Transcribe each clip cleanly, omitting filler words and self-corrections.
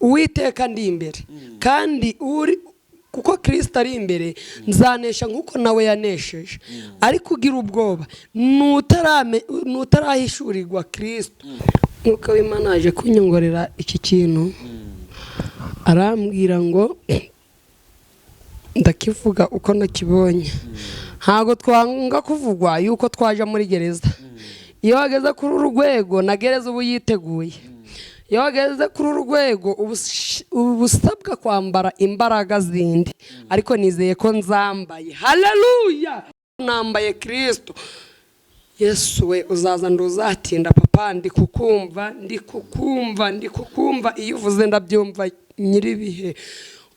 Uwiteka ndi imbere kandi uri kuko Kristo ari imbere nzanesha nkuko nawe yanesheje. Ariko ugira ubwoba nutarahishurirwa Kristo. Nuko w'Imana aje kunyongorera iki kintu arambwira ngo ndakivuga uko nakibonye. Ntago twanga kuvugwa yuko twaje muri gereza. Iyo wageze kuri urwego na gereza ubu yiteguye. Iyo wageze kuri urwego ubusabwa kwambara imbaraga zindi, ariko nizeye ko nzambaye. Haleluya! Nambaye Kristo. Yesu we uzaza nduzatinda papa, ndi kukumva iyo uvuze ndabyumva nyiribihe.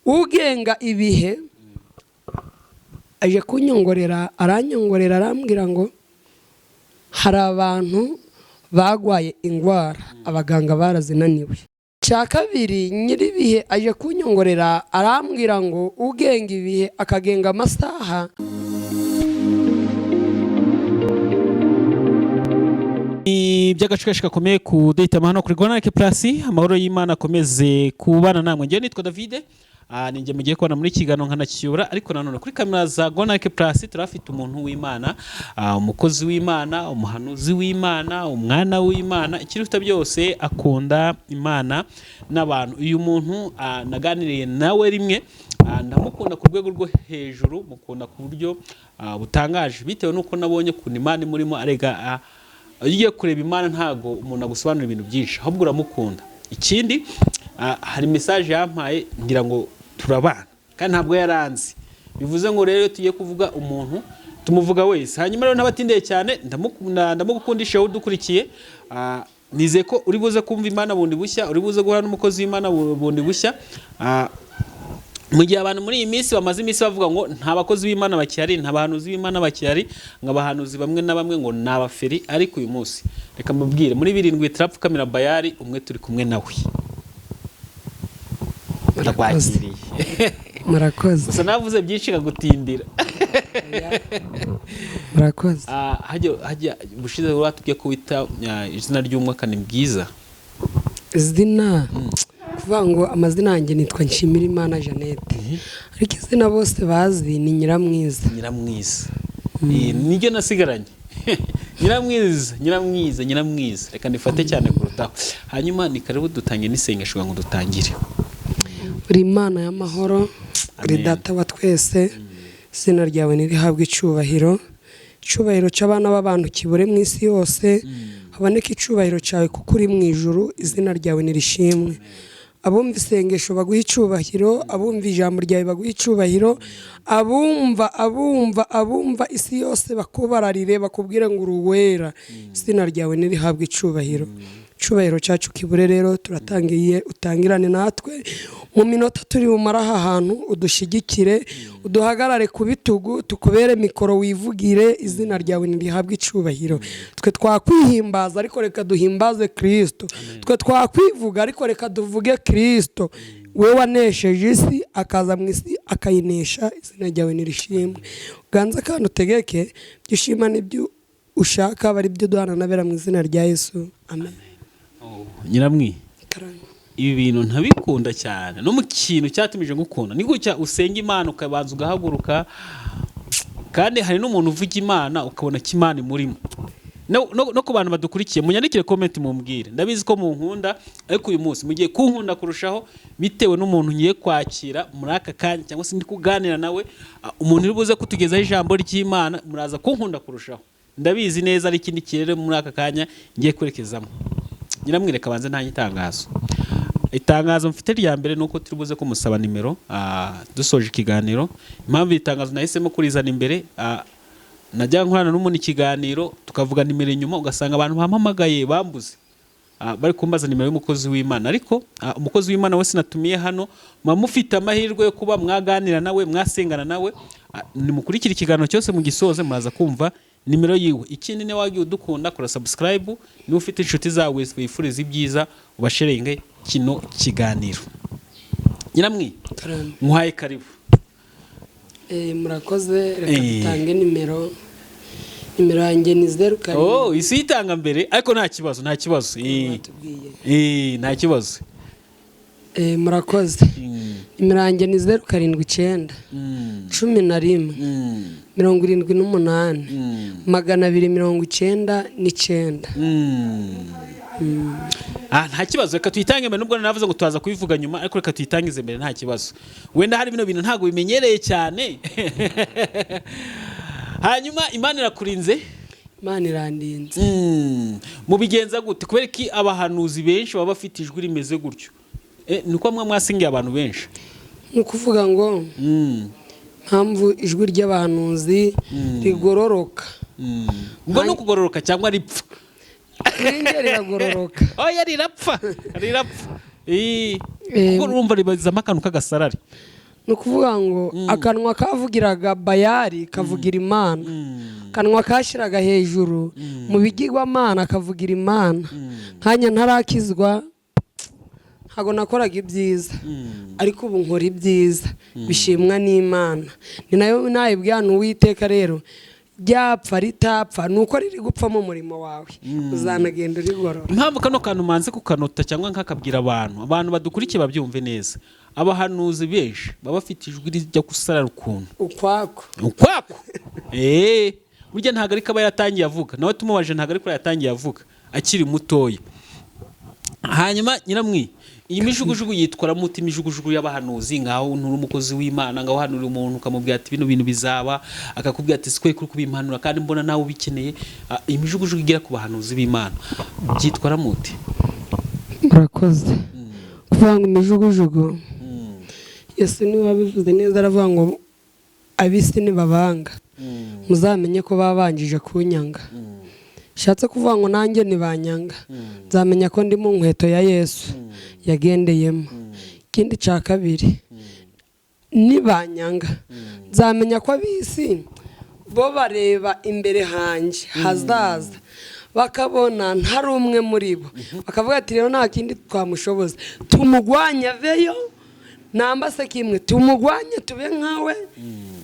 Ugenga ibihe aje kunyongorera, aranyongorera arambwira ngo hari abantu bagwaye ingwara abaganga barazinaniwe. Cya kabiri nyiribihe aje kunyongorera arambwira ngo ugenga ibihe akagenga amasaha. By'agaciro gakomeye ku Dayitama hano kuri Gonareke Plus. Amahoro y'Imana akomeze kubana namwe. Ngiye nitwa David. Ninjye mugiye kubona muri kigano nkanacyura, ariko nanone kuri kamera za Gonareke Plus turafite umuntu w'Imana, umukozi w'Imana, umuhanuzi w'Imana, umwana w'Imana, ikirufite byose akunda Imana n'abantu. Uyu muntu naganiriye nawe rimwe, ndamukunda ku rwego rwo hejuru, mukunda ku buryo butangaje bitewe nuko nabonye ku Imana murimo arega. Ugiye kureba Imana ntago umuntu agusobanura ibintu byinshi, ahubwo uramukunda. Ikindi hari message yampaye ngira ngo turabana kandi ntabwo yaranzi. Bivuze ngo rero tugiye kuvuga umuntu tumuvuga wese. Hanyuma rero ntabatindeye cyane, ndamugukundisha udukurikiye. Nize ko uri buze kumva Imana bundi bushya, uri buze guhana n'umukozi w'Imana bundi bushya. Mu gihe abantu muri iyi minsi bamaze iminsi bavuga ngo nta bakozi b'Imana bakihari, nta bahanuzi b'Imana bakihari, nk'abahanuzi bamwe na bamwe ngo ni abaferi. Ariko uyu munsi reka mbabwire, muri 7 turapfukamira Bayali, umwe turi kumwe nawe. Murakoze. Gusa navuze byinshi nkagutindira. Murakoze. Hajya bushize watubwiye ko wita izina ry'umwaka ni bwiza. Izina kuvuga ngo amazina yanjye nitwa Nshimirimana Jeannette, ariko izina bose bazi ni Nyiramwiza. Niryo nasigaranye. Nyiramwiza. Reka ndifate cyane kurutaho. Hanyuma ni karibu dutangiye n'isengesho ngo dutangire. Uri Imana y'amahoro, uri Data wa twese, izina ryawe nirihabwe icyubahiro. Icyubahiro cy'abana b'abantu kibure mu isi yose, haboneka icyubahiro cyawe kuko uri mu ijuru, izina ryawe nirishimwe. Abumva isengesho baguha icyubahiro, abumva ijambo ryawe baguha icyubahiro, abumva isi yose bakubararire bakubwire ngo uruwera, izina ryawe nirihabwe icyubahiro. Icyubahiro cyacu kibure rero, turatangiye utangirane natwe mu minota turi bumara aha hantu, udushigikire, uduhagarare ku bitugu, tukubere mikoro wivugire, izina ryawe nirihabwe icyubahiro. Twe twakwihimbaza ariko reka duhimbaze Kristo, twe twakwivuga ariko reka duvuge Kristo. We wanesheje isi akaza mu isi akayinesha, izina ryawe nirishimwe. Uganza kandi utegeke byishima n'ibyo ushaka bari byo duhana nabera mu izina rya Yesu, amen. Nyiramwi, ibi bintu ntabikunda cyane, no mu kintu cyatumije ngukunda ni gutya usenga Imana ukabanza ugahaguruka, kandi hari n'umuntu uvuga Imana ukabona kimana murimo. No ku bantu badukurikiye munyandikire comment mumbwire, ndabizi ko munkunda, ariko uyu munsi mugiye kunkunda kurushaho bitewe n'umuntu ngiye kwakira muri aka kanya, cyangwa se ndi kuganira nawe, umuntu uri buze kutugezaho ijambo ry'Imana, muraza kunkunda kurushaho. Ndabizi neza ari ikindi kirere muri aka kanya ngiye kwerekezamo. Nyiramwireka banze nta itangazo mfite rya mbere nuko turi buze kumusaba nimero dusoje ikiganiro. Impamvu itangazo nahisemo kurizana imbere, najya nkorana n'umuntu ikiganiro tukavuga nimero inyuma, ugasanga abantu bampamagaye bambuze, bari kumbaza nimero y'umukozi w'Imana. Ariko umukozi w'Imana wese natumiye hano mufite amahirwe yo kuba mwaganira nawe, mwasengana nawe. Nimukurikira ikiganiro cyose mu gisoze muraza kumva nimero yiwe. Ikindi ne wagiye udukunda kora subscribe, ni ufite inshuti zawe wifuriza ibyiza ubasherenge kino kiganiro. Nyiramwi, muhaye karibu. Murakoze, reka dutange nimero yanjye ni 07. Isi itanga mbere ariko nta kibazo. Nta kibazo. murakoze. Imirange ni 079 11 78 299. Nta kibazo, reka tuyitange mbere, nubwo navuze ngo tuzaza kubivuga nyuma, ariko reka tuyitangize mbere nta kibazo. Wenda hari bino bintu ntago bimenyereye cyane. Hanyuma Imana irakurinze? Imana irandinze. Mubigenza gute? Kubera ki abahanuzi benshi baba bafite ijwi rimeze gutyo? Nuko mwasingiye abantu benshi? Nukuvuga ngo mpamvu ijwi ry'abahanuzi rigororoka. Ubwo no kugororoka cyangwa ripfa? Irenge riragororoka. Oya rirapfa. Kuko urumva ribazamo akantu k'agasarari. Nukuvuga ngo akanwa kavugiraga Bayali kavugira Imana. Akanwa kashiraga hejuru mu bigirwamana kavugira Imana. Nkanya ntarakizwa ntago nakoraga ibyiza, ariko ubu nkora ibyiza bishimwa n'Imana. Ni nayo nayibwira n'Uwiteka rero, ryapfa ritapfa nuko riri gupfa mu murimo wawe, uzanagenda rigorora. Impamvu kano kantu manze kukanota cyangwa nkakabwira abantu badukurikiye babyumve neza. Abahanuzi benshi baba bafite ijwi rijya gusarara ukuntu ukwako. Burya ntago ari kaba yatangiye avuga, nawe tumubaje ntago ari ko yatangiye avuga akiri mutoya. Hanyuma Nyiramwi, iyi mijugujugu yitwara muti imijugujugu y'abahanuzi, ngaho nturi umukozi w'Imana, ngaho hanura umuntu ukamubwira ati bino bintu bizaba, akakubwira ati sikwe kuri kubimpanura kandi mbona nawe ubikeneye. Iyi mijugujugu igira ku bahanuzi b'Imana byitwara muti? Murakoze. Kuvuga ngo imijugujugu, Yesu niwe wabivuze neza, aravuga ngo ab'isi nibabanga muzamenye ko babanjije kunyanga. Shatse kuvuga ngo nanjye nibanyanga nzamenya ko ndi mu nkweto ya Yesu yagendeyemo. Ikindi cya kabiri, nibanyanga nzamenya ko ab'isi bo bareba imbere hanje hazaza, bakabona ntari umwe muri bo, bakavuga ati rero nta kindi twamushoboza, tumugwanya veyo nambase kimwe, tumugwanye tube nkawe.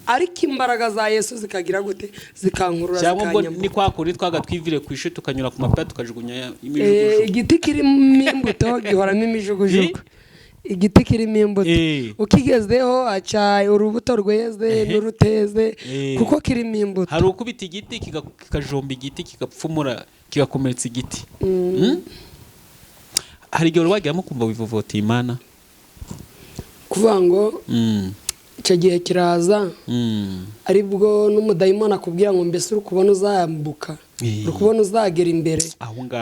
Ariko imbaraga za Yesu zikagira gute? Zikankurura zikanyamba. Ni kwa kuri twagatwivire kwishe tukanyura ku mapata tukajugunya imijugujugu. Igiti kirimo imbuto gihoramo imijugujugu. Igiti kirimo imbuto ukigezeho aca urubuto rweze n'uruteze, kuko kirimo imbuto. Hari ukubita igiti kikajomba igiti kigapfumura kigakomeretsa igiti. Hari igihe wagiramo kumva wivovota Imana? Kuvuga ngo icyo gihe kiraza, aribwo n'umudayimoni akubwira ngo mbese uri kubona uzambuka, uri kubona uzagera imbere,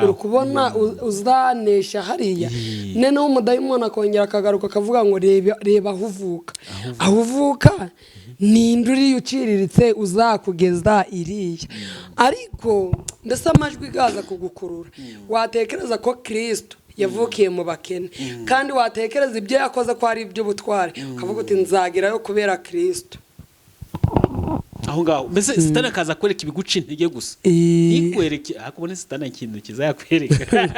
uri kubona uzanesha hariya. Noneho umudayimoni akongera akagaruka akavuga ngo reba aho uvuka. Aho uvuka ni induri uciriritse uzakugeza iriya. Ariko mbese amajwi gaza kugukurura, watekereza ko Kristo yavukiye mu bakene, kandi watekereza ibyo yakoze ko ari iby'ubutware, ukavuga uti nzagerayo kubera Kristo. Aho ngaho mbese Satani akaza kwereka ibiguca intege gusa. Ikwereke akubone Satani ikintu kizayakwereka.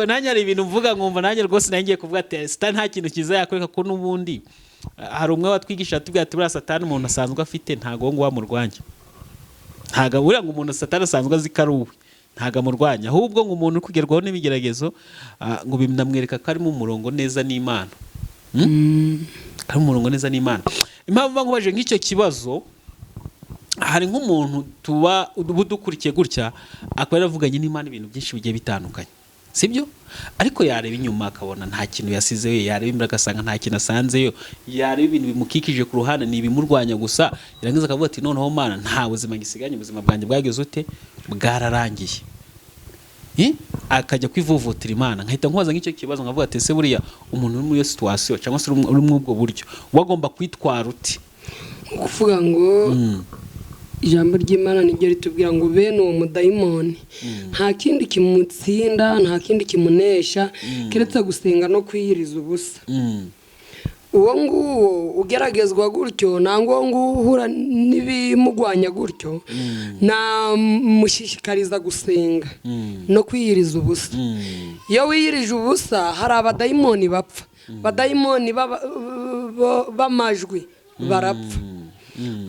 Nanjye hari ibintu mvuga nkumva nanjye rwose nangiye kuvuga ati Satani nta kintu kizayakwereka, ko n'ubundi hari umwe watwigisha atubwira ati buriya Satani umuntu asanzwe afite ntago ngo wamurwanya. Ntago buriya ngo umuntu Satani asanzwe azi ko ari uwe, ntago amurwanya, ahubwo ngo umuntu kugerwaho n'ibigeragezo ngo bimnamwereka ko ari mu murongo neza n'Imana. Ari mu murongo neza n'Imana. Impamvu bankubaje nk'icyo kibazo, hari nk'umuntu tuba dukurikiye gutya akaba yaravuganye n'Imana ibintu byinshi bigiye bitandukanye, sibyo? Ariko yareba inyuma akabona nta kintu yasizeyo, yareba imbere agasanga nta kintu asanzeyo, yareba ibintu bimukikije ku ruhande ni ibimurwanya gusa, yarangiza akavuga ati noneho Mana nta buzima gisiganye, ubuzima bwanjye bwageze ute? Bwararangiye. Akajya kwivovotera Imana. Nkahita nkubaza nk'icyo kibazo nkavuga ati ese buriya umuntu uri muri iyo situation cyangwa se uri muri ubwo buryo wagomba kwitwara uti? Kuvuga ngo ijambo ry'Imana niryo ritubwira ngo bene uwo mudayimoni nta kindi kimutsinda, nta kindi kimunesha keretse gusenga no kwiyiriza ubusa. Uwo nguwo ugeragezwa gutyo, nangwa nguwo uhura n'ibimugwanya gutyo, namushishikariza gusenga no kwiyiriza ubusa. Iyo wiyirije ubusa hari abadayimoni bapfa, abadayimoni b'amajwi barapfa,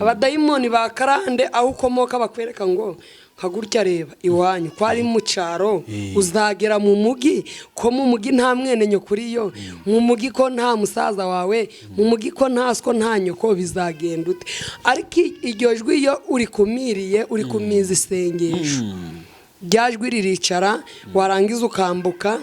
abadayimoni ba karande aho ukomoka bakwereka ngo nkagurya reba iwanyu ko ari mu cyaro uzagera mu mugi ko mu mugi nta mwene nyoko uriyo mu mugi ko nta musaza wawe mu mugi ko nta so nta nyoko bizagenda ute ariko iryo jwi iyo uri kumiriye uri kumiza isengesho ryajwi riricara warangiza ukambuka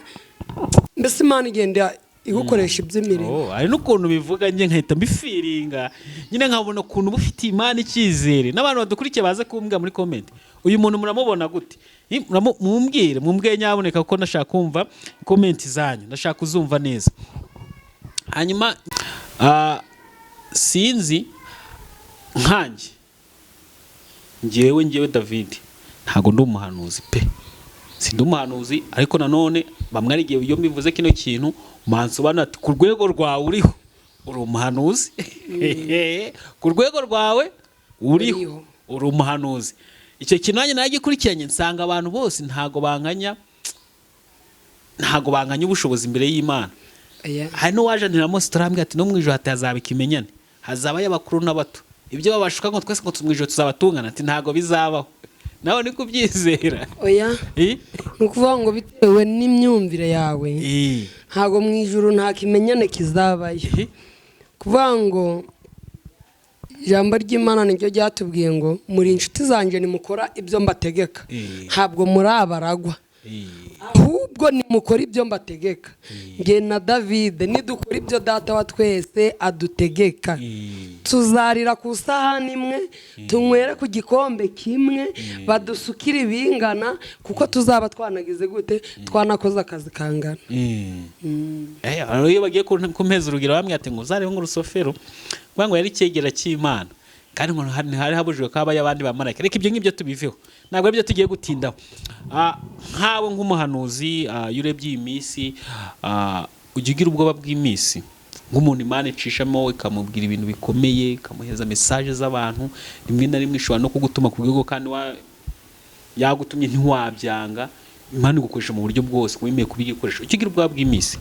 mbese Imana igenda igukoresha iby'imirimo hari n'ukuntu bivuga njye nkahita mbifiringa nyine nkabona ukuntu uba ufite Imana icyizere n'abantu badukurikiye baze kumbwira muri comment uyu muntu muramubona gute mumbwire nyaboneka kuko ndashaka kumva comment zanyu ndashaka kuzumva neza hanyuma sinzi nkanjye njyewe David ntago ndi umuhanuzi pe sindi umuhanuzi ariko nanone bamwe ari igihe iyo mbivuze kino kintu mansobanura ati ku rwego rwawe uriho uri umuhanuzi ku rwego rwawe uriho uri umuhanuzi icyo kintu nanjye nagikurikiranye nsanga abantu bose ntago banganya ubushobozi imbere y'Imana hari n'uwaje ntiramo sitarambwe ati no mu ijoro hatazaba ikimenyane hazabayo abakuru n'abato ibyo babashuka ngo twese ngo mu ijoro tuzabatungana ati ntago bizabaho nawe ni kubyizera oya ni ukuvuga ngo bitewe n'imyumvire yawe ntago mu ijoro nta kimenyane kizabayo kuvuga ngo ijambo ry'Imana niryo ryatubwiye ngo muri inshuti zanjye nimukora ibyo mbategeka ntabwo muri abaragwa ahubwo nimukora ibyo mbategeka nge na David nidukora ibyo data wa twese adutegeka tuzarira ku isahani imwe tunywere ku gikombe kimwe badusukire ibingana kuko tuzaba twanagize gute twanakoze akazi kangana iyo bagiye kumpeza urugero bamwe ati ngo uzarebe nk'urusofero ngo yari cyegera cy'Imana kandi ngo hari habujwe ko habaye abandi bamarayika reka ibyo ngibyo tubiveho ntabwo aribyo tugiye gutindaho nkawe nk'umuhanuzi iyo urebye iyi minsi ujya ugira ubwoba bw'iminsi nk'umuntu Imana icishamo ikamubwira ibintu bikomeye ikamuhereza mesaje z'abantu rimwe na rimwe ishobora no kugutuma ku rwego kandi yagutumye ntiwabyanga Imana igukoresha mu buryo bwose wemeye kubigikoresha ujya ugira ubwoba bw'iminsi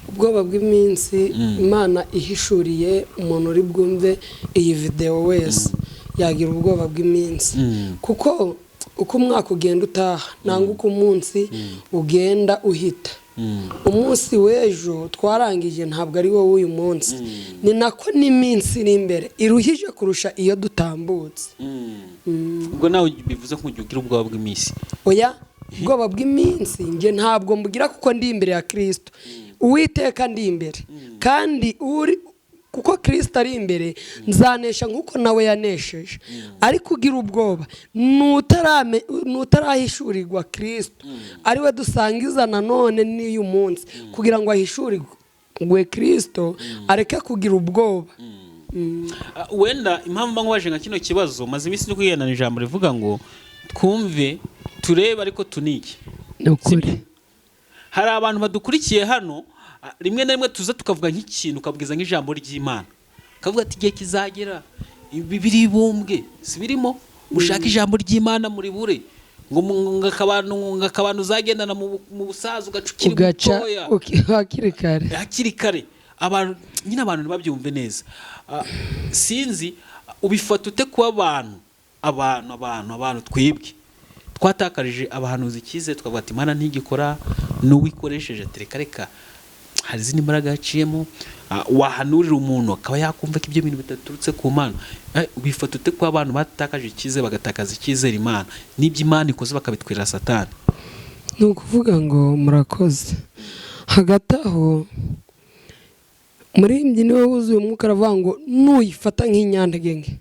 ubwoba bw'iminsi Imana ihishuriye umuntu uri bwumve iyi video wese yagira ubwoba bw'iminsi kuko uko umwaka ugenda utaha nanga uko umunsi ugenda uhita umunsi w'ejo twarangije ntabwo ari wowe uyu munsi ni nako n'iminsi iri imbere iruhije kurusha iyo dutambutse ubwo nawe bivuze ko ugira ubwoba bw'iminsi oya ubwoba bw'iminsi nge ntabwo mbugira kuko ndi imbere ya Kristo Uwiteka ndi imbere kandi kuko Kristo ari imbere nzanesha nk'uko nawe yanesheje ariko ugira ubwoba nutarahishurirwa Kristo ariwe dusangiza nanone n'uyu munsi kugira ngo ahishurirwe Kristo areke kugira ubwoba wenda impamvu mbabaje nka kino kibazo maze iminsi no kwigendana ijambo rivuga ngo twumve turebe ariko tuniki n'ukuri hari abantu badukurikiye hano rimwe na rimwe tuza tukavuga nk'ikintu ukabwiza nk'ijambo ry'Imana kavuga ati igihe kizagera bibiri bumbwe si birimo mushaka ijambo ry'Imana muri bure ngo ngakabantu uzagendana mu busaza ugacukira mutoya hakiri kare abantu nyine abantu ntibabyumve neza sinzi ubifata ute kuba abantu twebwe twatakarije abahanuzi ikize twavuga ati Imana ntigikora n'uwikoresheje reka hari izindi mbaraga yaciyemo wahanurira umuntu akaba yakumva ko ibyo bintu bitaturutse ku Mana ubifata ute kuba abantu batakaje ikize bagatakaza icyizere Imana n'ibyo Imana ikoze bakabitwirira Satani ni ukuvuga ngo murakoze hagati aho muri niwe wuzuye umwuka aravuga ngo nuyifata nk'inyantege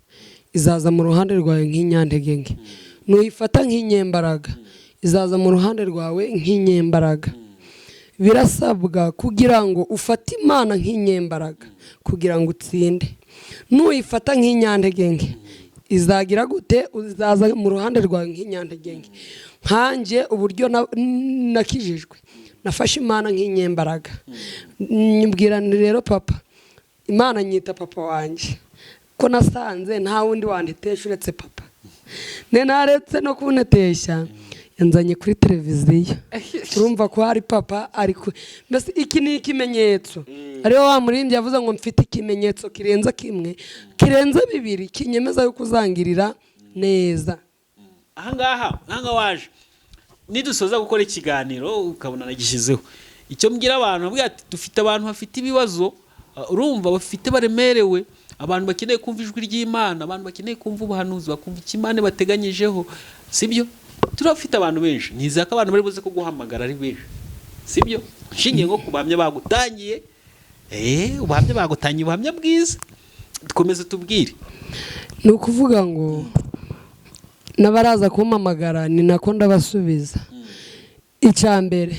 izaza mu ruhande rwawe nk'inyantege nuyifata nk'inyembaraga izaza mu ruhande rwawe nk'inyembaraga birasabwa kugira ngo ufate Imana nk'inyembaraga kugira ngo utsinde nuyifata nk'inyantege izagira gute uzaza mu ruhande rwawe nk'inyantege nkanjye uburyo nakijijwe nafashe Imana nk'inyembaraga nyibwirane rero papa Imana nyita papa wanjye ko nasanze nta wundi wanditesha uretse papa naretse no kunetesha yanzanye kuri televiziyo urumva ko hari papa ariko mbese iki ni ikimenyetso ariyo wa muririmbyi yavuze ngo mfite ikimenyetso kirenze kimwe kirenze bibiri kinyemeza yuko uzangirira neza ahangaha waje nidusoza gukora ikiganiro ukabona nagishyizeho icyo mbwira abantu mbwira ati dufite abantu bafite ibibazo urumva bafite baremerewe abantu bakeneye kumva ijwi ry'Imana abantu bakeneye kumva ubuhanuzi bakumva ikimane bateganyijeho sibyo turafite abantu benshi nizaka abantu bari buze kuguhamagara ari benshi sibyo nshingiye ngo kubahamya bagutangiye ubuhamya bagutangiye ubuhamya bwiza dukomeze tubwire ni ukuvuga ngo n'abaraza kumpamagara ni nako ndabasubiza icya mbere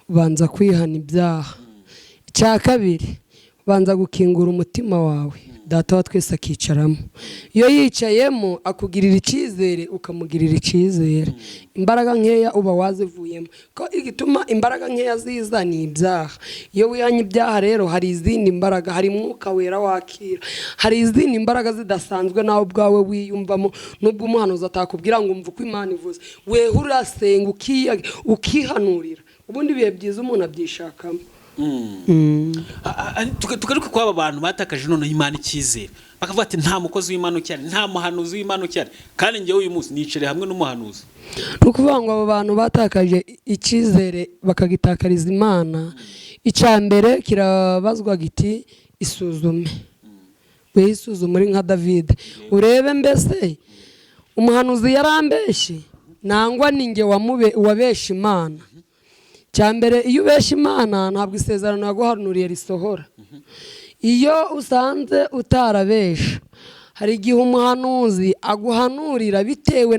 ubanza kwihana ibyaha icya kabiri ubanza gukingura umutima wawe data wa twese akicaramo iyo yicayemo akugirira icyizere ukamugirira icyizere imbaraga nkeya uba wazivuyemo ko igituma imbaraga nkeya ziza ni ibyaha iyo wihanye ibyaha rero hari izindi mbaraga hari mwuka wera wakira hari izindi mbaraga zidasanzwe nawe ubwawe wiyumvamo nubwo umuhanuzi atakubwira ngo umva uko Imana ivuze wewe urasenga ukihanurira ubundi bihe byiza umuntu abyishakamo tugaruke kwa aba bantu batakaje none Imana icyizere bakavuga ati nta mukozi w'Imana ucyari nta muhanuzi w'Imana ucyari kandi njyewe uyu munsi nicare hamwe n'umuhanuzi ukuvuga ngo abo bantu batakaje icyizere bakagitakariza Imana icya mbere kirabazwa giti isuzume isuzume uri nka David urebe mbese umuhanuzi yarambeshe nangwa ninge wabesha Imana cyambere iyo ubesha Imana ntabwo isezerano yaguhanuriye risohora iyo usanze utarabesha hari igihe umuhanuzi aguhanurira bitewe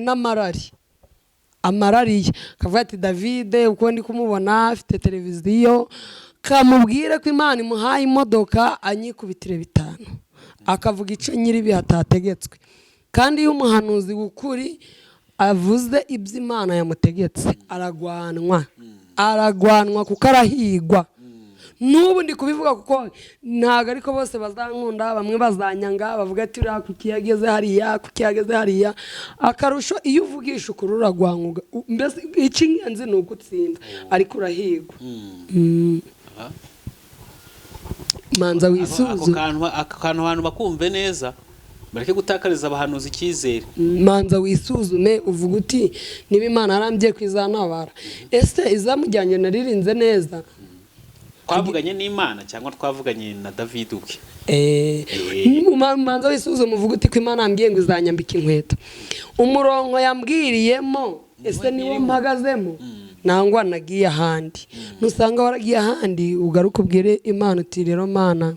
amarari akavuga ati David uko ndi kumubona afite televiziyo kamubwire ko Imana imuhaye imodoka anyikubitire 5 akavuga icyo nyiri bihatategetswe kandi iyo umuhanuzi w'ukuri avuze ibyo Imana yamutegetse aragwanwa kuko arahigwa n'ubu ndi kubivuga kuko ntago ariko bose bazankunda bamwe bazanyanga bavuga ati uriya kukiyageze hariya akarusho iyo uvugisha ukuri uragwanwa mbese icy'ingenzi ni ugutsinda ariko urahigwa manza wisuzume ako kantu abantu bakumve neza bareke gutakariza abahanuzi icyizere manza wisuzume uvuga uti niba Imana arambye kwizanabara ese izamujyanye naririnze neza twavuganye n'Imana cyangwa twavuganye na David ubwe manza wisuzume uvuga uti ko Imana yambwiye ngo izanyambika inkweto umurongo yambwiriyemo ese niwo mpagazemo nangwa nagiye ahandi nusanga waragiye ahandi ugaruka ubwire Imana uti rero Mana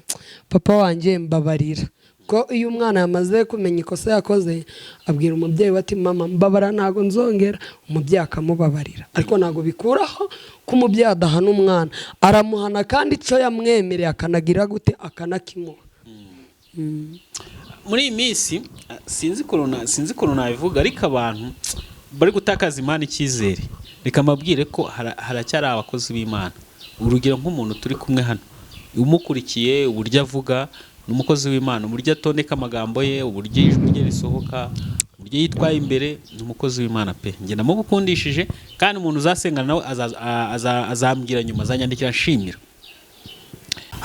papa wanjye mbabarira ko iyo umwana yamaze kumenya ikosa yakoze abwira umubyeyi we ati mama mbabara ntago nzongera umubyeyi akamubabarira ariko ntago bikuraho ko umubyeyi adahana umwana aramuhana kandi icyo yamwemereye akanagira gute akanakimuha muri iyi minsi sinzi ko nabivuga ariko abantu bari gutakaza Imana icyizere reka mabwire ko haracyari abakozi b'Imana urugero nk'umuntu turi kumwe hano umukurikiye uburyo avuga n'umukozi w'Imana uburyo atondeka amagambo ye uburyo ijwi rye risohoka uburyo yitwaye imbere n'umukozi w'Imana pe nge namugukundishije kandi umuntu uzasengana nawe azambwira nyuma azanyandikira nshimira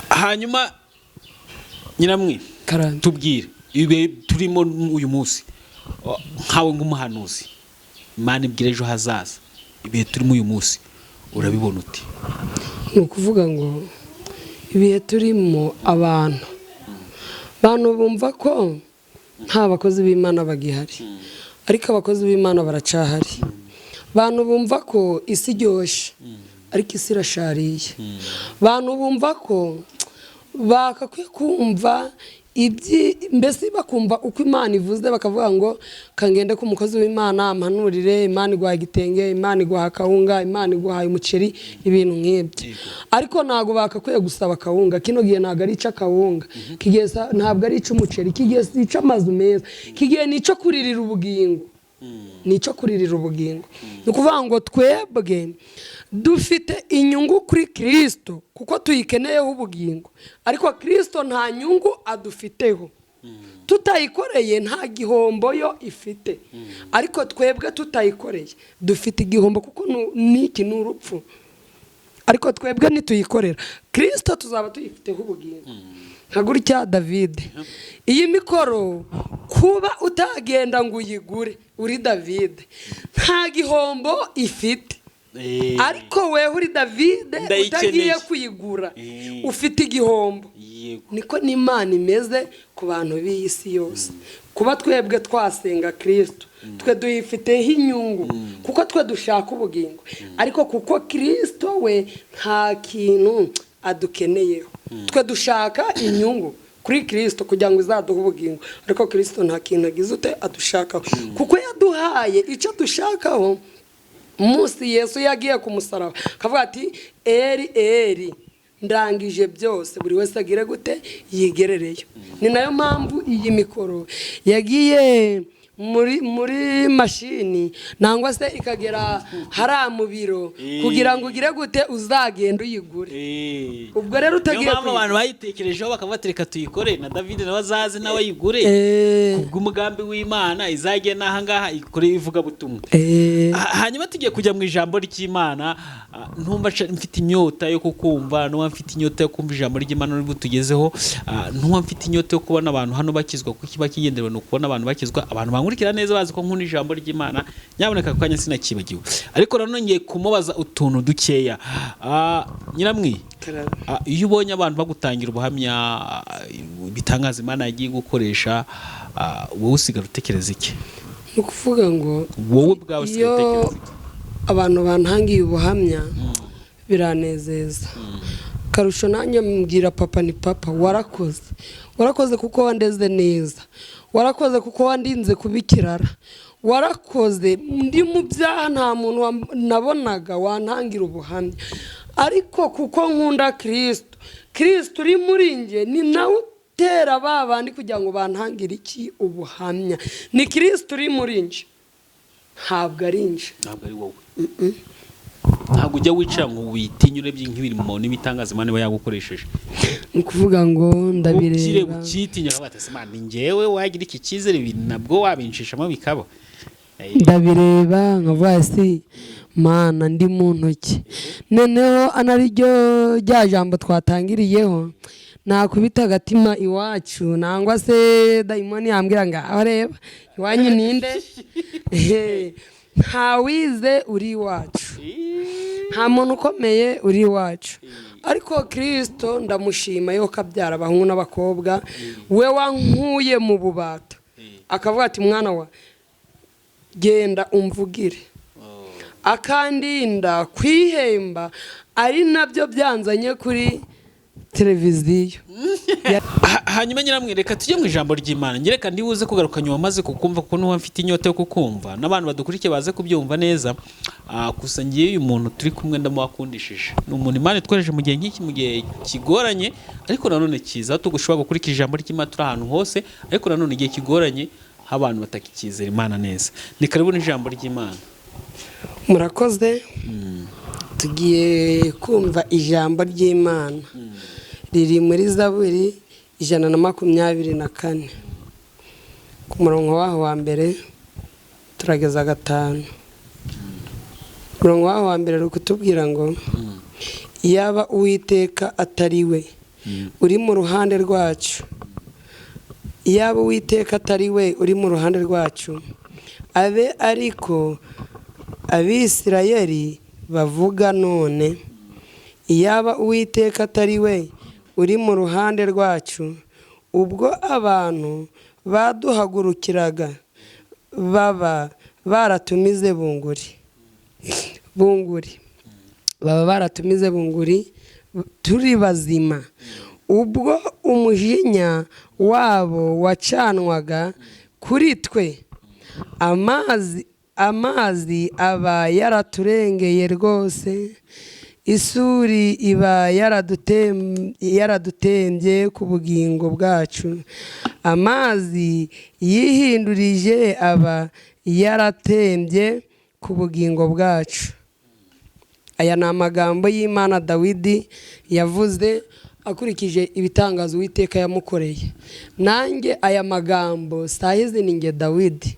hanyuma nyiramwe tubwire ibe turimo uyu munsi nkawe nk'umuhanuzi Imana ibwira ejo hazaza ibihe turimo uyu munsi urabibona uti ni ukuvuga ngo ibihe turimo abantu bumva ko nta bakozi b'Imana bagihari ariko abakozi b'Imana baracahari abantu bumva ko isi iryoshye ariko isi irashariye abantu bumva ko bakakwiye kumva mbese bakumva uko Imana ivuze bakavuga ngo kangende ku mukozi w'Imana ampanurire Imana iguha igitenge Imana iguha akawunga Imana iguha umuceri ibintu nk'ibyo ariko ntago bakakwiye gusaba akawunga kino gihe ntago ari akawunga kigiye ntabwo ari umuceri kigiye sica amazu meza kigiye nico kuririra ubugingo ni ukuvuga ngo twebwe dufite inyungu kuri Kristo kuko tuyikeneyeho ubugingo ariko Kristo nta nyungu adufiteho tutayikoreye nta gihombo yo ifite ariko twebwe tutayikoreye dufite igihombo kuko niki n'urupfu ariko twebwe nituyikorera Kristo tuzaba tuyifiteho ubugingo nka gutya David. Iyi mikoro kuba utagenda ngo uyigure uri David nta gihombo ifite, ariko wewe uri David utagiye kuyigura ufite igihombo. Niko n'Imana imeze ku bantu b'isi yose. Kuba twebwe twasenga Kristo twe duyifiteho inyungu kuko twe dushaka ubugingo, ariko kuko Kristo we nta kintu adukeneyeho, twe dushaka inyungu kuri Kristo kugira ngo izaduhe ubugingo, ariko Kristo nta kintu agize ute adushakaho kuko yaduhaye icyo dushakaho. Munsi Yesu yagiye ku musaraba akavuga ati eri ndangije byose, buri wese agire gute yigerereyo. Ni nayo mpamvu iyi mikoro yagiye muri mashini nangwa se ikagera hara mu biro kugira ngo ugire gute uzagenda uyigure. Ubwo rero utagiye abantu bayitekerejeho bakabatereka tuyikore na David nawe azaze nawe ayigure kubw'umugambi w'Imana izagenda naha ngaha ikore ivuga butumwa. Hanyuma tugiye kujya mu ijambo ry'Imana. Ntumva mfite inyota yo kukumva, ntumva mfite inyota yo kumva ijambo ry'Imana riri butugezeho, ntumva mfite inyota yo kubona abantu hano bakizwa kuko kiba kigenderewe no kubona abantu bakizwa, abantu bankurikira neza bazi ko nkunda ijambo ry'Imana. Nyaboneka kanya sinakibagiwe, ariko none ngiye kumubaza utuntu dukeya. Nyiramwi, iyo ubonye abantu bagutangira ubuhamya bitangaza Imana yagiye gukoresha, wowe usigara utekereza iki? Ni kuvuga ngo wowe bwawe usigara utekereza iki? Abantu bantangiye ubuhamya biranezeza. Karusho nanjye mbwira papa ni papa, warakoze kuko wandeze neza, warakoze kuko wandinze kubikirara, warakoze ndi mu byaha nta muntu nabonaga wantangira ubuhamya, ariko kuko nkunda Kristo uri muri nge ni nawe utera babandi kugira ngo bantangire iki ubuhamya. Ni Kristo uri muri nge, ntabwo ari nje, ntabwo ari wowe. Ntabwo ujya wicara ngo witinyure nk'ibirimo n'ibitangaza Imana yagukoresheje. Ni kuvuga ngo ndabireba ukitinya batase Imana njyewe wagira iki cyizere nabwo wabinshishamo bikaba. Ndabireba nkavuga si Mana ndi mu ntoki. Noneho anariryo rya jambo twatangiriyeho nakubita agatima iwacu nangwa se dayimoni yambwira ngo areba iwanyu ninde. Nta wize uri iwacu, nta muntu ukomeye uri iwacu, ariko Kristo ndamushima yo kabyara abahungu n'abakobwa we wankuye mu bubata akavuga ati mwana wa genda umvugire, akandinda kwihemba, ari nabyo byanzanye kuri televiziyo. Hanyuma Nyiramwi, reka tujye mu ijambo ry'Imana. Ngereka ndibuze kugaruka nyuma maze kukumva kuko nuwa mfite inyota yo kukumva n'abantu badukurikiye baze kubyumva neza. Gusa ngiye uyu muntu turi kumwe ndamwakundishije, ni umuntu Imana itwereje mu gihe nk'iki, mu gihe kigoranye, ariko nanone kiza tugushobora gukurikira ijambo ry'Imana turi ahantu hose, ariko nanone igihe kigoranye abantu batakikizera Imana neza. Ni karibu n'ijambo ry'Imana. Murakoze. Tugiye kumva ijambo ry'Imana riri muri Zaburi 124 ku murongo waho wa mbere turageza 5. Murongo waho wa mbere rukutubwira ngo yaba Uwiteka atari we uri mu ruhande rwacu, yaba Uwiteka atari we uri mu ruhande rwacu, abe ariko Abisirayeli bavuga none. Iyaba Uwiteka atari we uri mu ruhande rwacu, ubwo abantu baduhagurukiraga baba baratumize bunguri turi bazima. Ubwo umujinya wabo wacanwaga kuri twe, amazi aba yaraturengeye rwose, isuri iba yaradutembye ku bugingo bwacu, amazi yihindurije aba yaratembye ku bugingo bwacu. Aya ni amagambo y'Imana Dawidi yavuze akurikije ibitangazo Uwiteka yamukoreye. Nanjye aya magambo sahize ni nge Dawidi,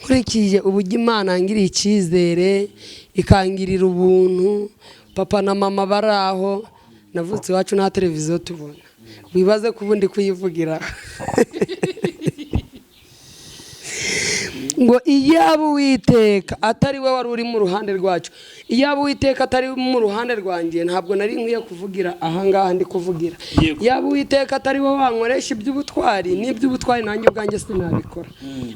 nkurikije uburyo Imana ngiriye icyizere ikangirira ubuntu, papa na mama bari aho, navutse iwacu nta televiziyo tubona, wibaze ko ubundi kuyivugira ngo iyaba Uwiteka atari we wari uri mu ruhande rwacu, iyaba Uwiteka atari mu ruhande rwanjye ntabwo nari nkwiye kuvugira ahangaha ndi kuvugira. Iyaba Uwiteka atari we wankoresha iby'ubutwari n'iby'ubutwari nanjye ubwanjye sinabikora,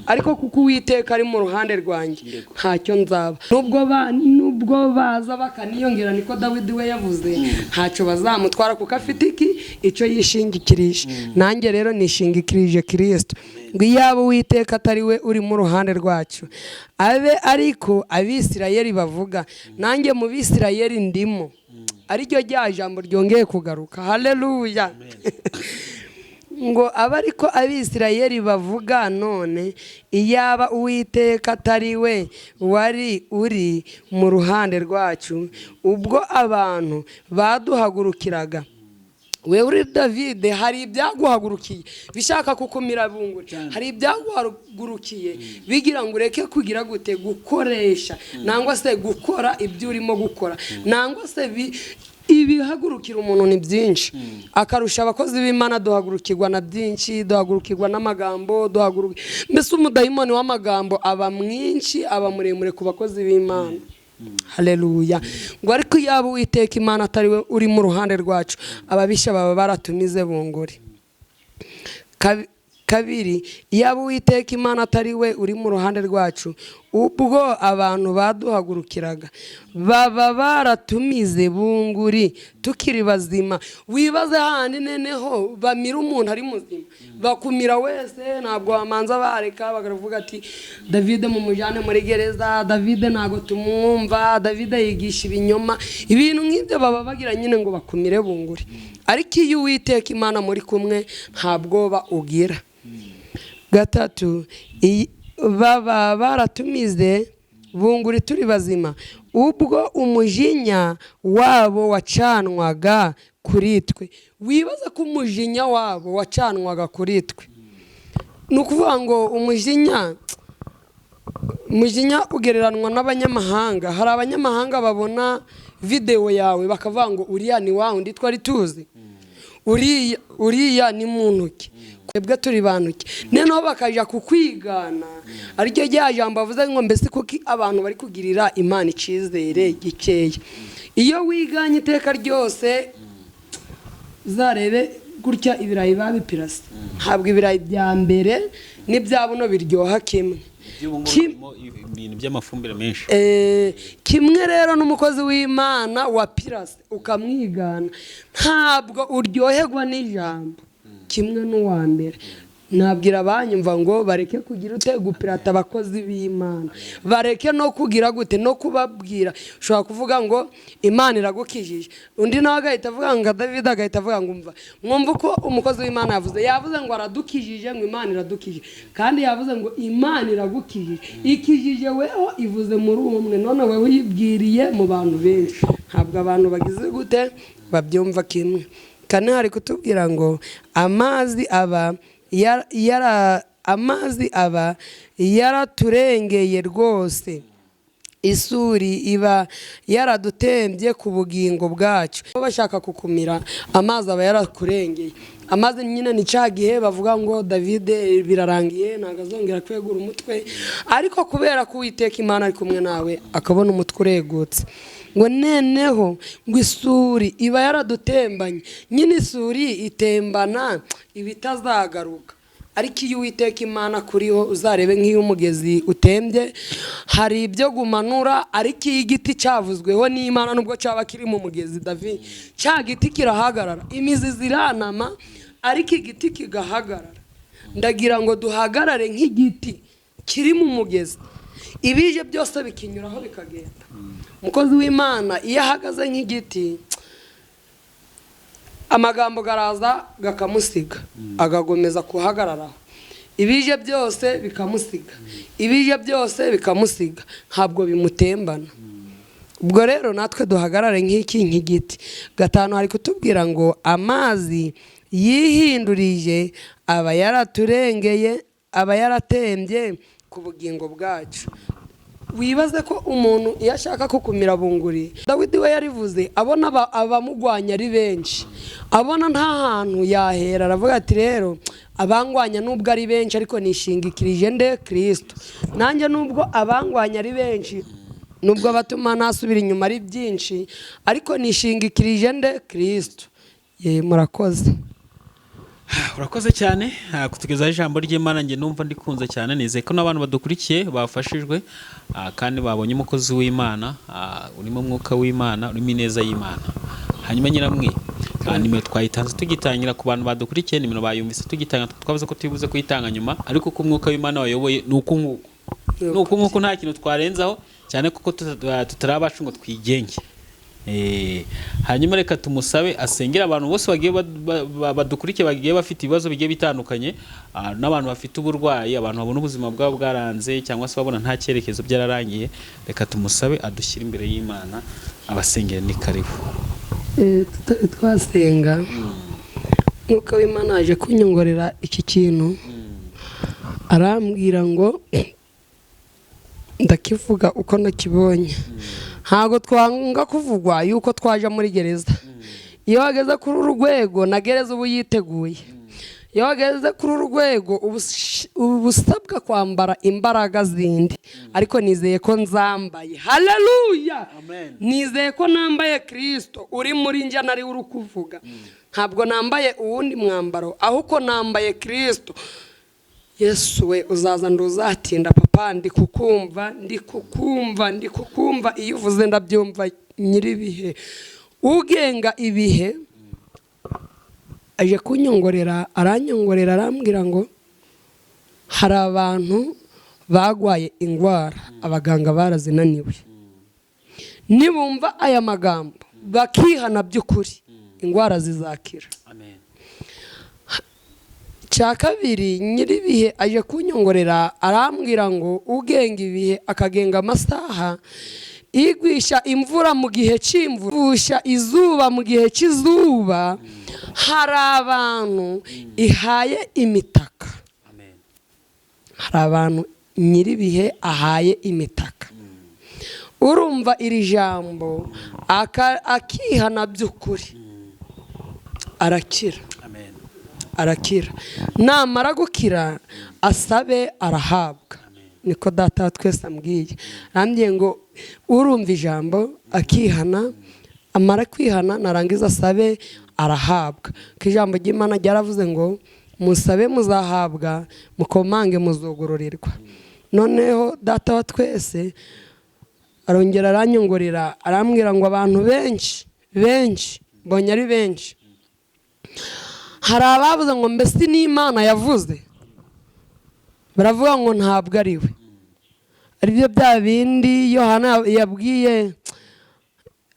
ariko kuko Uwiteka ari mu ruhande rwanjye ntacyo nzaba. Nubwo baza bakaniyongera, niko Dawidi we yavuze, ntacyo bazamutwara kuko afite icyo yishingikirije. Nanjye rero nishingikirije Kristo, ngo iyaba Uwiteka atari we uri mu ruhande rwacu, abe ariko Abisirayeli bavuga, nanjye mu Bisirayeli ndimo. Ariryo rya jambo ryongeye kugaruka. Haleluya. Ngo abe ariko Abisirayeli bavuga, none iyaba Uwiteka atari we wari uri mu ruhande rwacu, ubwo abantu baduhagurukiraga. We uri Davide, hari ibyaguhagurukiye bishaka kukumira bunguri, hari ibyaguhagurukiye bigira ngo ureke kugira gute gukoresha nangwa se gukora ibyo urimo gukora, nangwa se ibihagurukira umuntu ni byinshi. Akarusha abakozi b'Imana duhagurukirwa na byinshi, duhagurukirwa n'amagambo, mbese umudayimoni w'amagambo aba mwinshi, aba muremure ku bakozi b'Imana. Haleluya. Ngo ariko iyaba Uwiteka Imana atari we uri mu ruhande rwacu, ababisha baba baratumize bunguri. Kabiri, iyaba Uwiteka Imana atari we uri mu ruhande rwacu, ubwo abantu baduhagurukiraga baba baratumize bunguri tukiri bazima. Wibaze handi neneho bamira umuntu ari muzima, bakumira wese, ntabwo bamanza bareka bakavuga ati Davide mu mujane muri gereza, Davide ntago tumwumva, Davide yigisha ibinyoma. Ibintu nk'ibyo baba bagira nyine ngo bakumire bunguri. Ariko iyo Uwiteka Imana muri kumwe ntabwo ba ugira. Gatatu, baba baratumize bunguri turi bazima, ubwo umujinya wabo wacanwaga kuri twe. Wibaza ko umujinya wabo wacanwaga kuri twe. Ni ukuvuga ngo umujinya ugereranwa n'abanyamahanga. Hari abanyamahanga babona video yawe bakavuga ngo uriya ni wa undi twari tuzi, uriya ni muntu ki, twebwe turi bantu ki. Noneho bakaja kukwigana, aricyo rya jambo bavuze ngo mbese kuki abantu bari kugirira Imana icizere gikeya. Iyo wiganye iteka ryose zarebe gutya ibirayi babipirase, ntabwo ibirayi bya mbere n'ibyabuno biryoha kimwe. Ibintu by'amafumbire menshi. Kimwe rero n'umukozi w'Imana wa pirase ukamwigana, ntabwo uryoherwa n'ijambo kimwe n'uwa mbere. Nabwira abanyumva ngo bareke kugira gupirata abakozi b'Imana, bareke no kugira gute no kubabwira. Ushobora kuvuga ngo Imana iragukijije, undi nawe agahita avuga ngo David agahita avuga ngo mwumva uko umukozi w'Imana yavuze ngo aradukijije, ngo Imana iradukijije, kandi yavuze ngo Imana iragukijije. Ikijije weho ivuze muri umwe, none wewe uyibwiriye mu bantu benshi. Ntabwo abantu bagize gute babyumva kimwe. Kane hari kutubwira ngo amazi aba yaraturengeye rwose, isuri iba yaradutembye ku bugingo bwacu. Bashaka kukumira amazi aba yarakurengeye. Amazi nyine ni cya gihe bavuga ngo Davide birarangiye ntabwo azongera kwegura umutwe, ariko kubera ko Uwiteka Imana ari kumwe nawe akabona umutwe uregutse. Ngo neneho ngo isuri iba yaradutembanye. Nyine isuri itembana ibitazagaruka, ariko iyo Uwiteka Imana kuriho uzarebe nk'iyo umugezi utembye hari ibyo gumanura. Ariko iyo igiti cyavuzweho n'Imana nubwo cyaba kiri mu mugezi David, cya giti kirahagarara, imizi ziranama, ariko igiti kigahagarara. Ndagira ngo duhagarare nk'igiti kiri mu mugezi, ibije byose bikinyuraho bikagenda. Umukozi w'Imana iyo ahagaze nk'igiti, amagambo garaza gakamusiga agagomeza kuhagararaho, ibije byose bikamusiga, ibije byose bikamusiga, ntabwo bimutembana. Ubwo rero natwe duhagarare nk'igiti. Gatanu hari kutubwira ngo amazi yihindurije aba yaraturengeye, aba yaratembye ku bugingo bwacu. wibaze ko umuntu iyo ashaka kukumira bunguri, Dawidi we yarivuze abona abamugwanya ari benshi, abona nta hantu yahera, aravuga ati rero abangwanya nubwo ari benshi ariko nishingikirije nde Kristo. Nanjye nubwo abangwanya ari benshi, nubwo batuma nasubira inyuma ari byinshi, ariko nishingikirije nde Kristo. Murakoze. Urakoze cyane kutugezaho ijambo ry'Imana. Nge numva ndikunze cyane, nizeye ko n'abantu badukurikiye bafashijwe kandi babonye umukozi w'Imana, urimo umwuka w'Imana, urimo ineza y'Imana. Hanyuma Nyiramwi, nimero twayitanze tugitangira ku bantu badukurikiye, nimero bayumvise tugitangira, twavuze ko tubibuze kuyitanga nyuma, ariko ko umwuka w'Imana wayoboye nuko nguko nta kintu twarenzaho cyane kuko tutarabasha ngo twigenge. Hanyuma reka tumusabe asengera abantu bose bagiye badukurikiye, bagiye bafite ibibazo bigiye bitandukanye, n'abantu bafite uburwayi, abantu babona ubuzima bwabo bwaranze cyangwa se babona nta cyerekezo byararangiye. Reka tumusabe adushyire imbere y'Imana, abasengere. Ni karibu. Twasenga. Mwuka w'Imana aje kunyongorera iki kintu, arambwira ngo ndakivuga uko nakibonye. Ntago twanga kuvugwa yuko twaje muri gereza. Iyo wageze kuri urwego na gereza ubu yiteguye. Iyo wageze kuri urwego ubusabwa kwambara imbaraga zindi, ariko nizeye ko nzambaye. Haleluya. Nizeye ko nambaye Kristo uri muri njye nari uri kuvuga. Ntabwo nambaye uwundi mwambaro, ahubwo nambaye Kristo. Yesu we uzaza nduzatinda papa, ndi kukumva iyo uvuze ndabyumva. Nyiribihe ugenga ibihe aje kunyongorera, aranyongorera arambwira ngo hari abantu bagwaye ingwara abaganga barazinaniwe, nibumva aya magambo bakihana by'ukuri ingwara zizakira. Amen. Cya kabiri, Nyiribihe aje kunyongorera arambwira ngo ugenga ibihe akagenga amasaha, igwisha imvura mu gihe cy'imvura, igusha izuba mu gihe cy'izuba, hari abantu ihaye imitaka. Amen. Hari abantu Nyiribihe ahaye imitaka. Urumva iri jambo akihana by'ukuri arakira. Arakira. Namara gukira asabe arahabwa. Niko data twese ambwiye. Arambwiye ngo urumva ijambo akihana, amara kwihana narangiza asabe arahabwa. Ko ijambo ry'Imana ryaravuze ngo musabe muzahabwa, mukomange muzugororerwa. Noneho data wa twese arongera aranyongorera arambwira ngo abantu benshi mbonye ari benshi, hari abavuze ngo mbese ni Imana yavuze, baravuga ngo ntabwo ari we. Aribyo bya bindi Yohana yabwiye,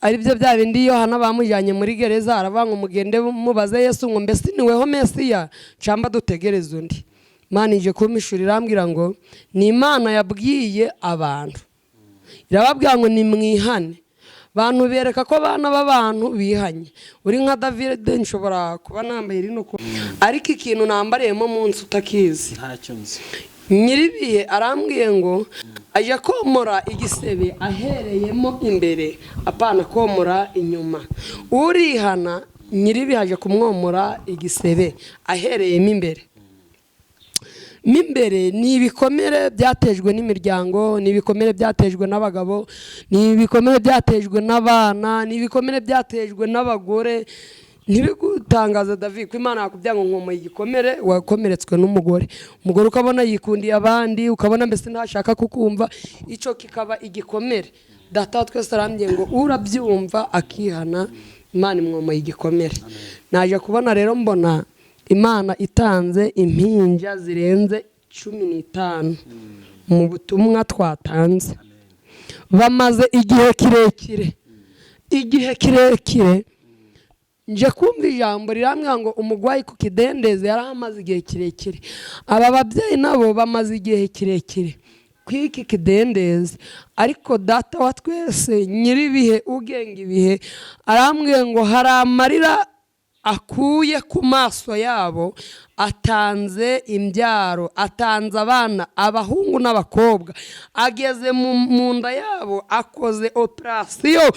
aribyo bya bindi Yohana bamujyanye muri gereza, aravuga ngo mugende mubaze Yesu ngo mbese ni weho Mesiya cyangwa dutegereze undi. Imana ije kumishurira arambwira ngo ni Imana yabwiye abantu, irababwira ngo nimwihane. Bantu bereka ko abana b'abantu bihanye. Uri nka David nshobora kuba nambaye rino ko, ariko ikintu nambariyemo munsi utakizi. Ntacyo nzi. Nyiribihe arambwiye ngo aje komora igisebe ahereyemo imbere, apana komora inyuma. Urihana Nyiribihe aje kumwomora igisebe ahereyemo imbere. Mimbere ni ibikomere byatejwe n'imiryango, ni ibikomere byatejwe n'abagabo, ni ibikomere byatejwe n'abana, ni ibikomere byatejwe n'abagore. Ntibigutangaza David ko Imana yakubwira ngo nkomoye igikomere wakomeretswe n'umugore. Umugore ukabona yikundiye abandi, ukabona mbese ntashaka kukumva, icyo kikaba igikomere. Data twese arambye ngo urabyumva akihana, Imana imwomoye igikomere. Naje kubona rero mbona Imana itanze impinja zirenze 15 mu butumwa twatanze. Bamaze igihe kirekire nje kumva ijambo rirambwira ngo umugwayi ku kidendeze yarahamaze igihe kirekire. Aba babyeyi nabo bamaze igihe kirekire kwiki kidendeze, ariko data wa twese Nyiribihe ugenga ibihe arambwiye ngo hari amarira akuye ku maso yabo, atanze imbyaro, atanze abana, abahungu n'abakobwa, ageze mu nda yabo, akoze operasiyo.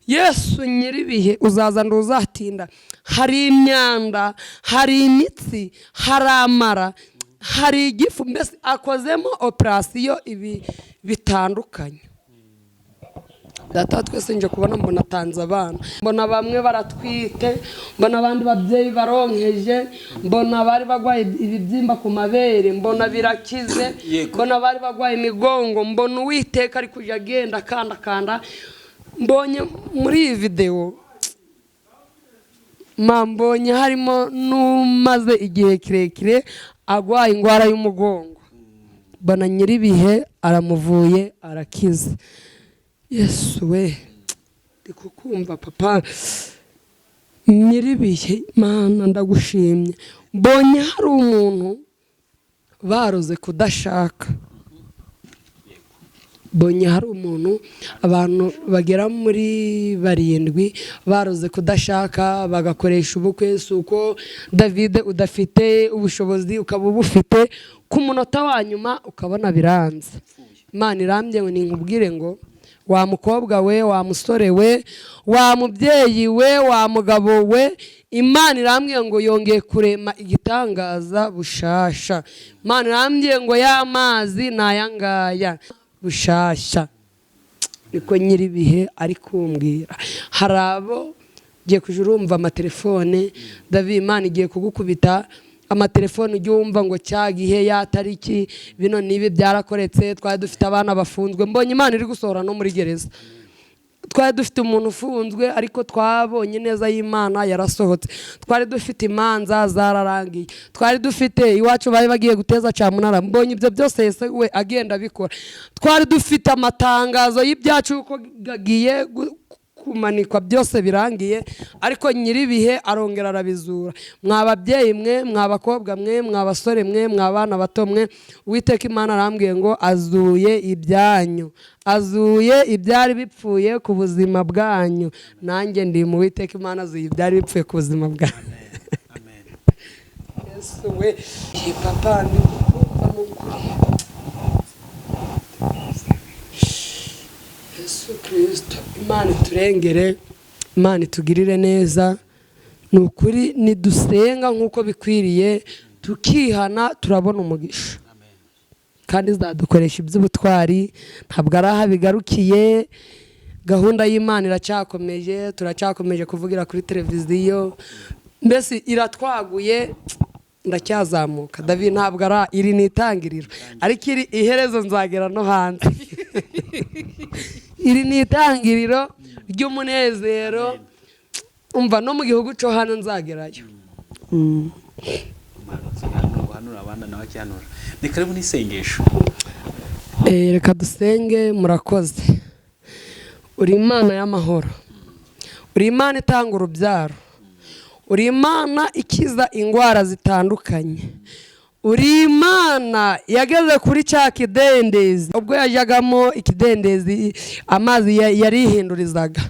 Yesu nyiribihe uzaza ntuzatinda. Hari imyanda, hari imitsi, hari amara, hari igifu, mbese akozemo operasiyo ibi bitandukanye. Data twese nje kubona mbona atanze abana, mbona bamwe baratwite, mbona abandi babyeyi baronkeje, mbona bari bagwaye ibibyimba ku mabere, mbona birakize, mbona bari bagwaye imigongo, mbona Uwiteka ari kujya agenda kanda. Mbonye muri iyi video mbonye harimo n'umaze igihe kirekire agwaye indwara y'umugongo, mbona nyiribihe aramuvuye, arakize. Yesu we, ndikukumva papa, nyiribihe Mana ndagushimye. Mbonye hari umuntu baroze kudashaka, mbonye hari umuntu, abantu bagera muri 7 baroze kudashaka, bagakoresha ubukwe. Suko David udafite ubushobozi ukaba ubufite, ku munota wa nyuma ukabona biranze. Imana irambye ngo ninkubwire ngo wa mukobwa we, wa musore we, wa mubyeyi we, wa mugabo we, Imana irambye ngo yongeye kurema igitangaza bushasha. Imana irambye ngo y'amazi nayangaya bushasha. Niko nyiribihe ari kumbwira. Harabo giye kujurumva amatelefone, David Imana igiye kugukubita amatelefone ujye wumva ngo cyagihe ya tariki bino nibi byarakoretse. Twari dufite abana bafunzwe, mbonye Imana iri gusohora no muri gereza. Twari dufite umuntu ufunzwe ariko twabonye neza y'Imana yarasohotse. Twari dufite imanza zararangiye, twari dufite iwacu bari bagiye guteza cyamunara, mbonye ibyo byose Yesu we agenda bikora. Twari dufite amatangazo y'ibyacu uko gagiye kumanikwa, byose birangiye, ariko nyiribihe arongera arabizura. Mwababyeyi mwe, mwabakobwa mwe, mwabasore mwe, mwabana bato mwe, Uwiteka Imana arambwiye ngo azuye ibyanyu, azuye ibyari bipfuye ku buzima bwanyu. Nanjye ndi mu Uwiteka Imana azuye ibyari bipfuye ku buzima bwanyu. Amen. Yesu we, papa ndi Yesu Kristo, Imana turengere, Imana tugirire neza. Nukuri nidusenga nkuko bikwiriye, tukihana turabona umugisha. Kandi zadukoresha iby'ubutwari, ntabwo ari aha bigarukiye. Gahunda y'Imana iracyakomeje, turacyakomeje kuvugira kuri televiziyo, mbese iratwaguye, ndacyazamuka. David ntabwo ari iri nitangiriro, ariko iri iherezo nzagera no hanze. Iri nitangiriro ry'umunezero, umva no mu gihugu cyo hano nzagerayo. Ni karibu n'isengesho. Reka dusenge. Murakoze. Uri Imana y'amahoro, uri Imana itanga urubyaro, uri Imana ikiza indwara zitandukanye, uri Imana yageze kuri cya kidendezi ubwo yajagamo ikidendezi amazi yarihindurizaga.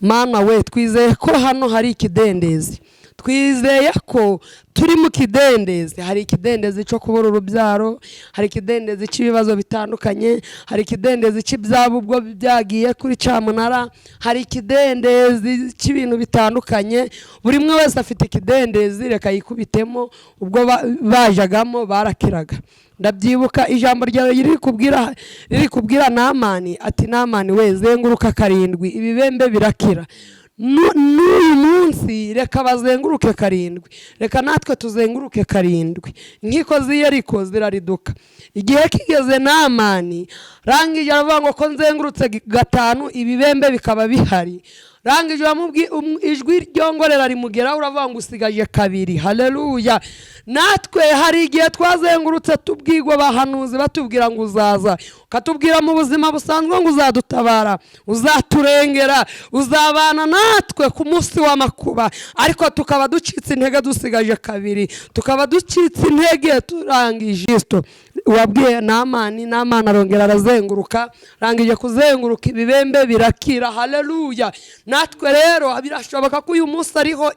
Mana we, twizeye ko hano hari ikidendezi, twizeye ko turi mu kidendezi. Hari ikidendezi cyo kubura urubyaro, hari ikidendezi cy'ibibazo bitandukanye, hari ikidendezi cy'ibyabo ubwo byagiye kuri cyamunara, hari ikidendezi cy'ibintu bitandukanye. Buri mwe wese afite ikidendezi, reka yikubitemo. Ubwo bajagamo barakiraga. Ndabyibuka ijambo ryawe riri kubwira Namani ati, Namani we, zenguruka 7 ibibembe birakira. N'uyu munsi reka bazenguruke 7, reka natwe tuzenguruke 7. Nkiko ziyeriko zirariduka. Igihe kigeze Namani rangije aravuga ngo ko nzengurutse 5 ibibembe bikaba bihari. Rangije ijwi ryongorera rimugera, uravuga ngo usigaje 2. Haleluya. Natwe hari igihe twazengurutse tubwirwa bahanuzi batubwira ngo uzaza, ukatubwira mu buzima busanzwe ngo uzadutabara, uzaturengera, uzabana natwe ku munsi w'amakuba, ariko tukaba ducitse intege dusigaje 2, tukaba ducitse intege turangije isto. wabwiye Namani arongera arazenguruka, rangije kuzenguruka ibibembe birakira. Haleluya. Natwe rero birashoboka ko uyu munsi ariho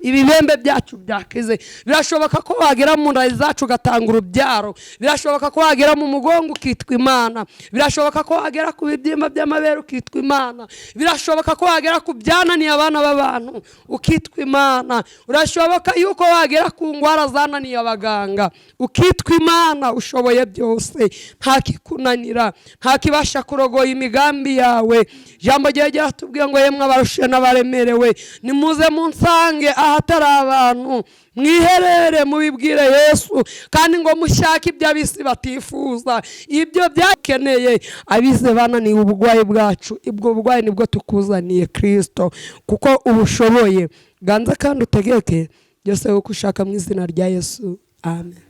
ibibembe byacu byakize. Birashoboka ko wagera mu nda zacu ugatanga urubyaro. Birashoboka ko wagera mu mugongo ukitwa Imana. Birashoboka ko wagera ku bibyimba by'amabere ukitwa Imana. Birashoboka ko wagera ku byananiye abana b'abantu ukitwa Imana. Urashoboka yuko wagera ku ngwara zananiye abaganga ukitwa Imana. Ushoboye byose, nta kikunanira, nta kibasha kurogoya imigambi yawe. Jambo ryegera tubwiye ngo yemwe abarushe n'abaremerewe nimuze munsange ahatari abantu, mwiherere mubibwire Yesu, kandi ngo mushake ibyo abisi batifuza, ibyo byakeneye abize bananiye ubugwayi bwacu. Ibwo bugwayi nibwo tukuzaniye Kristo, kuko ubushoboye. Ganza kandi utegeke byose uko ushaka mu izina rya Yesu. Amen.